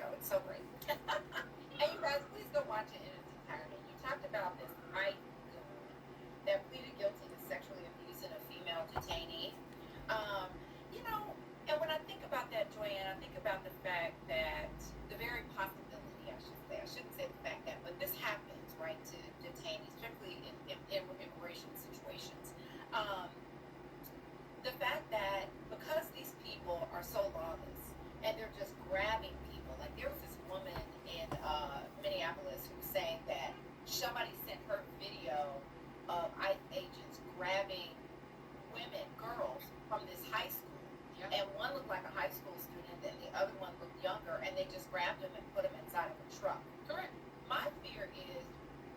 show. It's so great. And you guys, please go watch it in its entirety. You talked about this ICE goon that pleaded guilty to sexually abusing a female detainee. Um, you know, and when I think about that, Joanne, I think about the fact that the very possibility, I should say, I shouldn't say the fact that, but this happens, right, to detainees, particularly in immigration situations. Um, the fact that because these people are so lawless and they're just grabbing people, like there was this woman in Minneapolis who was saying that somebody sent her video of ICE agents grabbing women, girls from this high school, Yeah. and one looked like a high school student, and the other one looked younger, and they just grabbed them and put them inside of a truck. Correct. My fear is,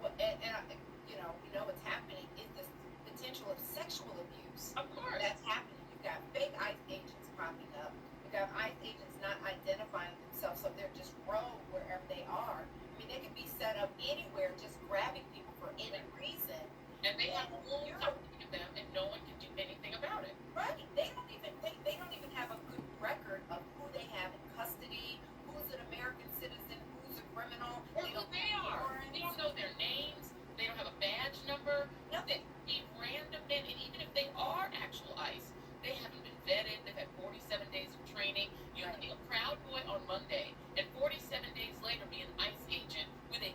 you know what's happening is this potential of sexual abuse Of course. that's happening. You've got fake ICE agents popping up. You've got ICE agents not identifying themselves, so they're just rogue wherever they are. I mean, they could be set up anywhere, just grabbing people for any reason. And they have And rules you're applicable to them, and no one can do anything about it. right. They don't even have a good record of who they have in custody, who's an American citizen, who's a criminal. Or They who don't they have are. They don't warrants. know their names. They don't have a badge number. They Nothing. be random men, and even if they are actual ICE, they haven't been vetted. They've had 47 days of training. You can Right. be a Proud Boy on Monday, and 47 days later be an ICE agent with a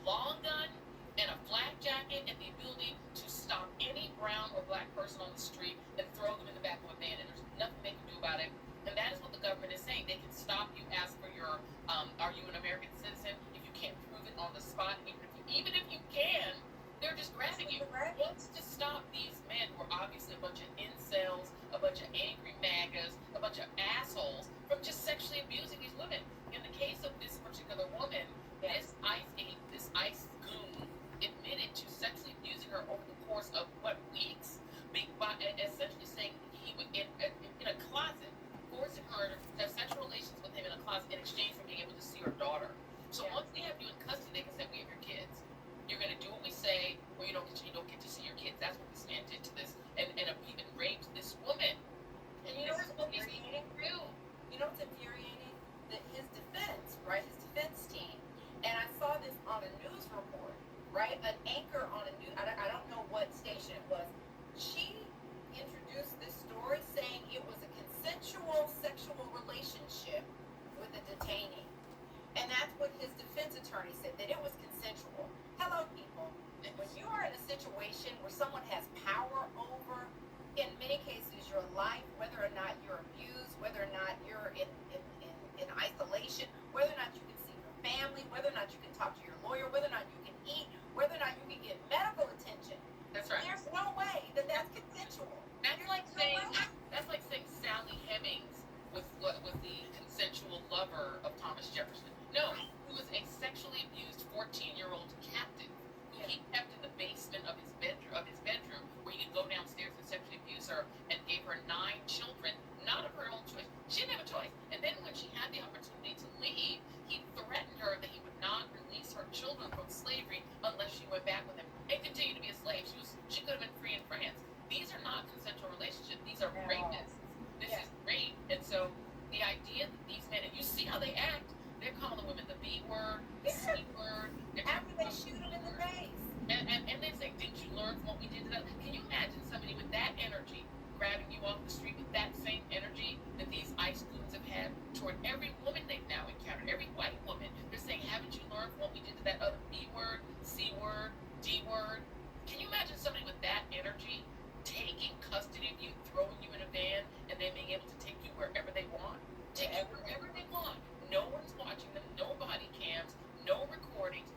long gun and a flak jacket and the ability to stop any brown or black person on the street and throw them in the back of a van, and there's nothing they can do about it. And that is what the government is saying. They can stop you, ask for your, are you an American citizen? If you can't prove it on the spot, even if you can, they're just That's grabbing what you. they're grabbing. What's to stop these men who are obviously a bunch of incels, a bunch of angry MAGAs, a bunch of assholes from just sexually abusing these women? In the case of this particular woman, Yeah. this ICE goon admitted to sexually abusing her over the course of what weeks, by essentially saying he would in a closet, forcing her to have sexual relations with him in a closet in exchange for being able to see her daughter. So Yeah. once they have you in custody, they can say, "We have your kids. You're going to do what we say, or you don't get to see your kids." That's what this man did to this, and even raped this woman. And you know This what's is what he's infuriating? do. You know what's infuriating? That his defense, right? His defense team. And I saw this on a news report, right? An anchor on a news, I don't know what station it was. She introduced this story saying it was a consensual sexual relationship with a detainee. And that's what his defense attorney said, that it was consensual. Hello, people. When you are in a situation where someone has power over, in many cases, your life, whether or not you're abused, whether or not you're in isolation, whether or not you can see your family, whether or not you can talk to your lawyer, whether or not you can eat, whether or not you can get medical attention, That's right. there's no way that that's consensual. That's like No saying way. Sally Hemings was the consensual lover of Thomas Jefferson. No, he was a sexually abused 14-year-old captive who he kept in the basement of his bedroom, where he could go downstairs and sexually abuse her, and gave her 9 children, not of her own choice. She didn't have a choice. And then when she had the opportunity to leave, he threatened her that he would not release her children from slavery unless she went back with him and continued to be a slave. She could have been free in France. These are not consensual relationships. These are No. rapists. This Yeah. is rape. And so the idea that these men, and you see how they act, they're calling the women the B word, the Yeah. C word. They're After talking they about shoot the him in the word. face. And they say, "Didn't you learn from what we did to that?" Can you imagine somebody with that energy grabbing you off the street with that same energy that these ICE goons have had toward every woman they've now encountered, every white woman? They're saying, "Haven't you learned from what we did to that other B word, C word, D word?" Can you imagine somebody with that energy taking custody of you, throwing you in a van, and then being able to take you wherever they want? Take you wherever they want. No one's watching them, no body cams, no recordings,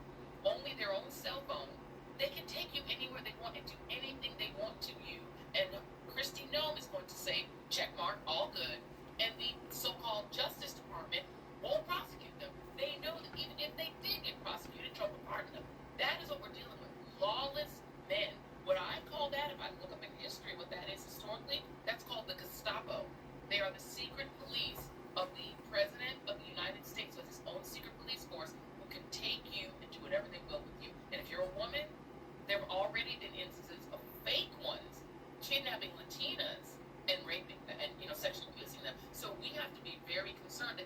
only their own cell phone. They can take you anywhere they want and do anything they want to you. And Christy Nome is going to say, check mark, all good. And the so-called Justice Department won't prosecute them. They know that even if they did get prosecuted, Trump would pardon them. That is what we're dealing with. Lawless men. What I call that, if I look up in history what that is historically, that's called the Gestapo. They are the secret police of the President of the United States with his own secret police force who can take you and do whatever they will with you. And if you're a woman, there have already been instances of fake ones kidnapping Latinas and raping them and sexually abusing them. So we have to be very concerned that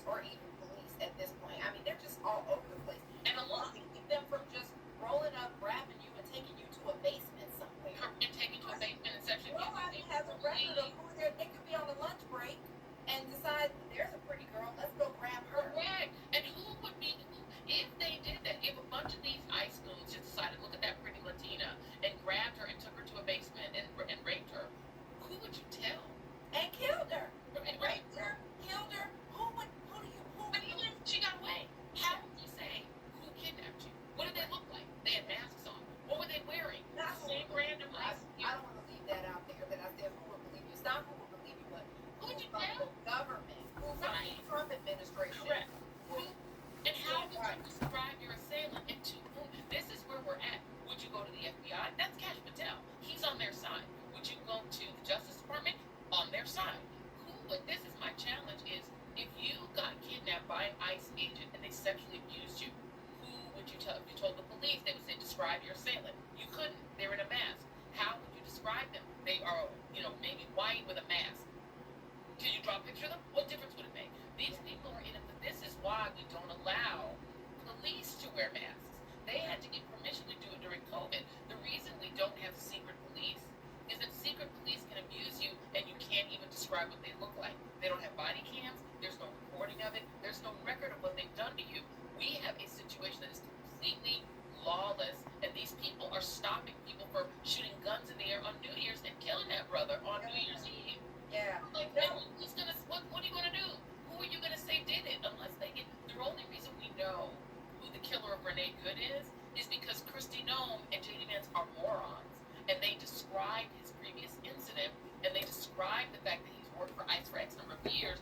or even police at this point. I mean, they're just all over the place. And a lot What can keep them from just rolling up, grabbing you, and taking you to a basement somewhere? and taken to a basement and sexually Nobody abusing has a record of who they could be on a lunch break and decide there's a pretty girl, let's go grab her. correct. And who would be if they did that? If a bunch of these ICE schools just decided, look at that pretty Latina, and grabbed her and took her to a basement and raped her, who would you tell? And killed her. Right. Raped her, killed her. Who But even if she got away, how would you say who kidnapped you? What did they look like? They had masks on. What were they wearing? Not The same random I ICE. don't want to leave that out there that I said who would believe you. It's not who would believe you, but Who would you from tell? the government, who from Right. the Trump administration. Correct. Who, And how would Right. you describe your assailant and to whom? This is where we're at. Would you go to the FBI? That's Cash Patel. He's on their side. Would you go to the Justice Department? On their side. Who would? This is my challenge: is if you got kidnapped by an ICE agent and they sexually abused you, who would you tell? If you told the police, they would say, describe your assailant. You couldn't. They're in a mask. How would you describe them? They are, maybe white with a mask. Can you draw a picture of them? What difference would it make? These people are in it, but this is why we don't allow police to wear masks. They had to get permission to do it during COVID. The reason we don't have secret police is that secret police can abuse you and you can't even describe what they look like. They don't have body cams, there's no recording of it, there's no record of what they've done to you. We have a situation that is completely lawless, and these people are stopping people from shooting guns in the air on New Year's and killing that brother on New Year's Eve. yeah. Like, No. who's gonna? What are you gonna do? Who are you gonna say did it? Unless they get. The only reason we know who the killer of Renee Good is because Kristi Noem and J.D. Vance are morons, and they described his previous incident, and they described the fact that he's worked for ICE for X number of years,